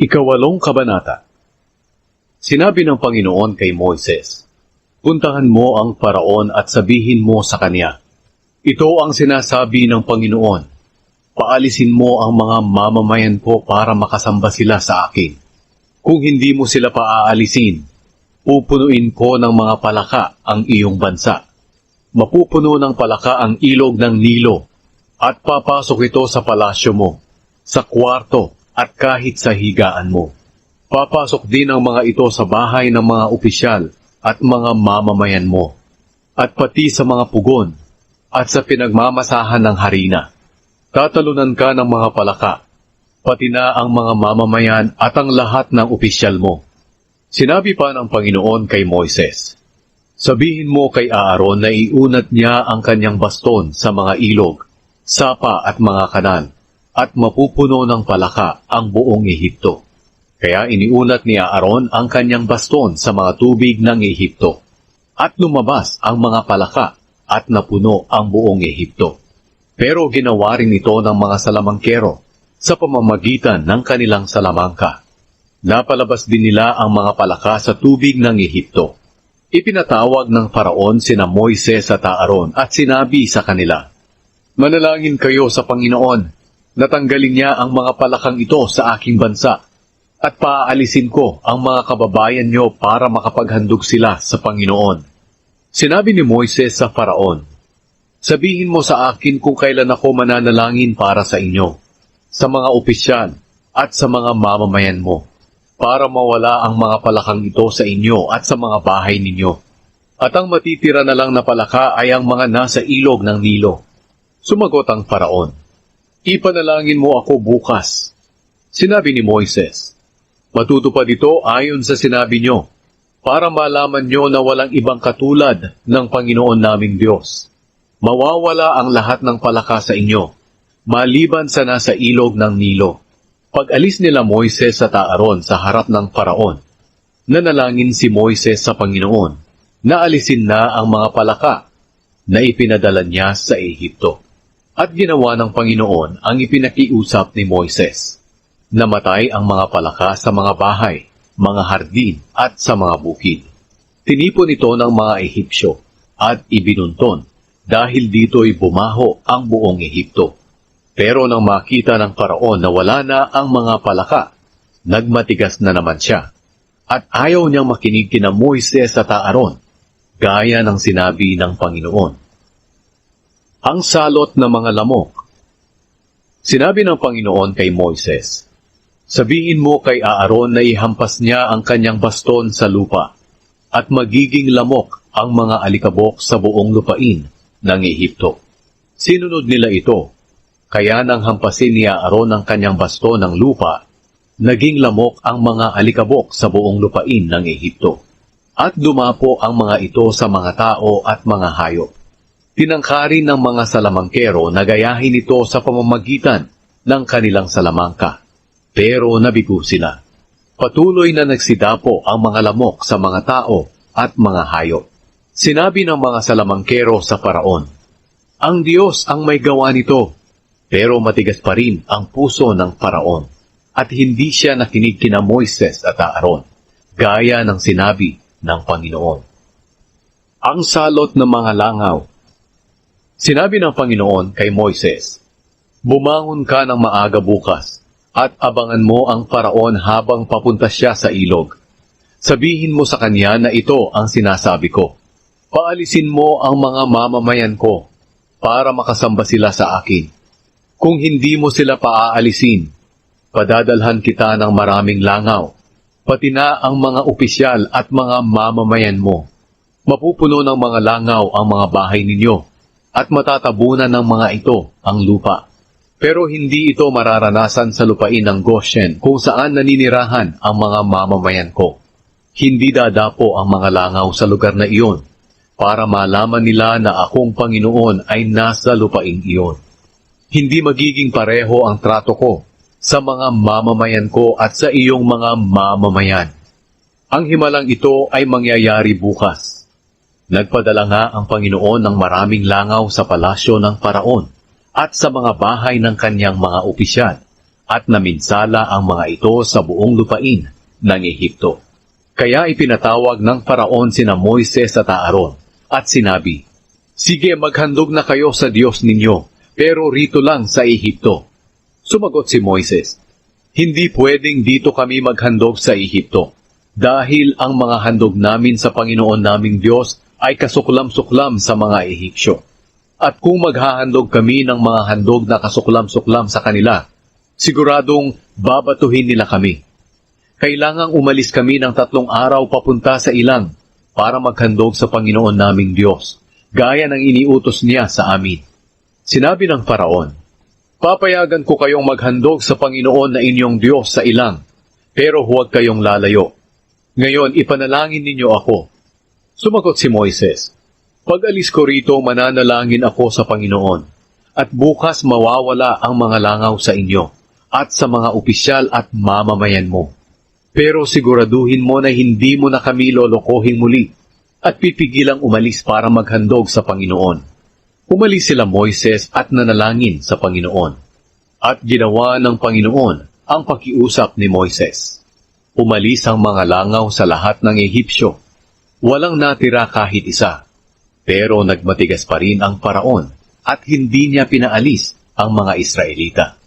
Ikawalong kabanata. Sinabi ng Panginoon kay Moises, "Puntahan mo ang Paraon at sabihin mo sa kanya, ito ang sinasabi ng Panginoon, paalisin mo ang mga mamamayan ko para makasamba sila sa akin. Kung hindi mo sila paaalisin, pupunuin ko ng mga palaka ang iyong bansa. Mapupuno ng palaka ang ilog ng Nilo, at papasok ito sa palasyo mo, sa kwarto, at kahit sa higaan mo. Papasok din ang mga ito sa bahay ng mga opisyal at mga mamamayan mo, at pati sa mga pugon, at sa pinagmamasahan ng harina. Tatalunan ka ng mga palaka, pati na ang mga mamamayan at ang lahat ng opisyal mo." Sinabi pa ng Panginoon kay Moises, "Sabihin mo kay Aaron na iunat niya ang kanyang baston sa mga ilog, sapa at mga kanal, at mapupuno ng palaka ang buong Ehipto." Kaya iniunat ni Aaron ang kanyang baston sa mga tubig ng Ehipto, at lumabas ang mga palaka at napuno ang buong Ehipto. Pero ginawa rin ito ng mga salamangkero sa pamamagitan ng kanilang salamangka. Napalabas din nila ang mga palaka sa tubig ng Ehipto. Ipinatawag ng Paraon sina Moises at Aaron at sinabi sa kanila, "Manalangin kayo sa Panginoon, natanggalin niya ang mga palakang ito sa aking bansa, at paaalisin ko ang mga kababayan niyo para makapaghandog sila sa Panginoon." Sinabi ni Moises sa Paraon, "Sabihin mo sa akin kung kailan ako mananalangin para sa inyo, sa mga opisyal at sa mga mamamayan mo, para mawala ang mga palakang ito sa inyo at sa mga bahay ninyo. At ang matitira na lang na palaka ay ang mga nasa ilog ng Nilo." Sumagot ang Paraon, "Ipanalangin mo ako bukas." Sinabi ni Moises, "Matutupad ito ayon sa sinabi nyo, para malaman nyo na walang ibang katulad ng Panginoon naming Diyos. Mawawala ang lahat ng palaka sa inyo, maliban sa nasa ilog ng Nilo." Pag-alis nila Moises at Aaron sa harap ng Paraon, nanalangin si Moises sa Panginoon na alisin na ang mga palaka na ipinadala niya sa Ehipto. At ginawa ng Panginoon ang ipinakiusap ni Moises. Namatay ang mga palaka sa mga bahay, mga hardin at sa mga bukid. Tinipon ito ng mga Ehipsyo at ibinunton dahil dito'y bumaho ang buong Ehipto. Pero nang makita ng Paraon na wala na ang mga palaka, nagmatigas na naman siya, at ayaw niyang makinig kina Moises at Aaron, gaya ng sinabi ng Panginoon. Ang salot ng mga lamok. Sinabi ng Panginoon kay Moises, "Sabihin mo kay Aaron na ihampas niya ang kanyang baston sa lupa, at magiging lamok ang mga alikabok sa buong lupain ng Ehipto." Sinunod nila ito, kaya nang hampasin ni Aaron ang kanyang baston ng lupa, naging lamok ang mga alikabok sa buong lupain ng Ehipto. At dumapo ang mga ito sa mga tao at mga hayop. Tinangkarin ng mga salamangkero na gayahin ito sa pamamagitan ng kanilang salamangka, pero nabigo sila. Patuloy na nagsidapo ang mga lamok sa mga tao at mga hayop. Sinabi ng mga salamangkero sa Paraon, "Ang Diyos ang may gawa nito." Pero matigas pa rin ang puso ng Paraon, at hindi siya nakinig kina Moises at Aaron, gaya ng sinabi ng Panginoon. Ang salot ng mga langaw. Sinabi ng Panginoon kay Moises, "Bumangon ka ng maaga bukas, at abangan mo ang Paraon habang papunta siya sa ilog. Sabihin mo sa kanya na ito ang sinasabi ko. Paalisin mo ang mga mamamayan ko, para makasamba sila sa akin. Kung hindi mo sila paaalisin, padadalhan kita ng maraming langaw, pati na ang mga opisyal at mga mamamayan mo. Mapupuno ng mga langaw ang mga bahay ninyo, at matatabunan ng mga ito ang lupa. Pero hindi ito mararanasan sa lupain ng Goshen kung saan naninirahan ang mga mamamayan ko. Hindi dadapo ang mga langaw sa lugar na iyon, para malaman nila na akong Panginoon ay nasa lupain iyon. Hindi magiging pareho ang trato ko sa mga mamamayan ko at sa iyong mga mamamayan. Ang himalang ito ay mangyayari bukas. Nagpadala nga ang Panginoon ng maraming langaw sa palasyo ng Paraon at sa mga bahay ng kanyang mga opisyal at naminsala ang mga ito sa buong lupain ng Ehipto. Kaya ipinatawag ng Faraon sina Moises at Aaron at sinabi, "Sige, maghandog na kayo sa Diyos ninyo, pero rito lang sa Ehipto." Sumagot si Moises, "Hindi pwedeng dito kami maghandog sa Ehipto, dahil ang mga handog namin sa Panginoon naming Diyos ay kasuklam-suklam sa mga Ehipsyo. At kung maghahandog kami ng mga handog na kasuklam-suklam sa kanila, siguradong babatuhin nila kami. Kailangang umalis kami ng 3 araw papunta sa ilang para maghandog sa Panginoon naming Diyos, gaya ng iniutos niya sa amin." Sinabi ng Faraon, "Papayagan ko kayong maghandog sa Panginoon na inyong Diyos sa ilang, pero huwag kayong lalayo. Ngayon, ipanalangin ninyo ako." Sumagot si Moises, "Pag-alis ko rito, mananalangin ako sa Panginoon, at bukas mawawala ang mga langaw sa inyo, at sa mga opisyal at mamamayan mo. Pero siguraduhin mo na hindi mo na kami lolokohin muli, at pipigilang umalis para maghandog sa Panginoon." Umalis sila Moises at nanalangin sa Panginoon. At ginawa ng Panginoon ang pakiusap ni Moises. Umalis ang mga langaw sa lahat ng Ehipsyo. Walang natira kahit isa. Pero nagmatigas pa rin ang Faraon at hindi niya pinaalis ang mga Israelita.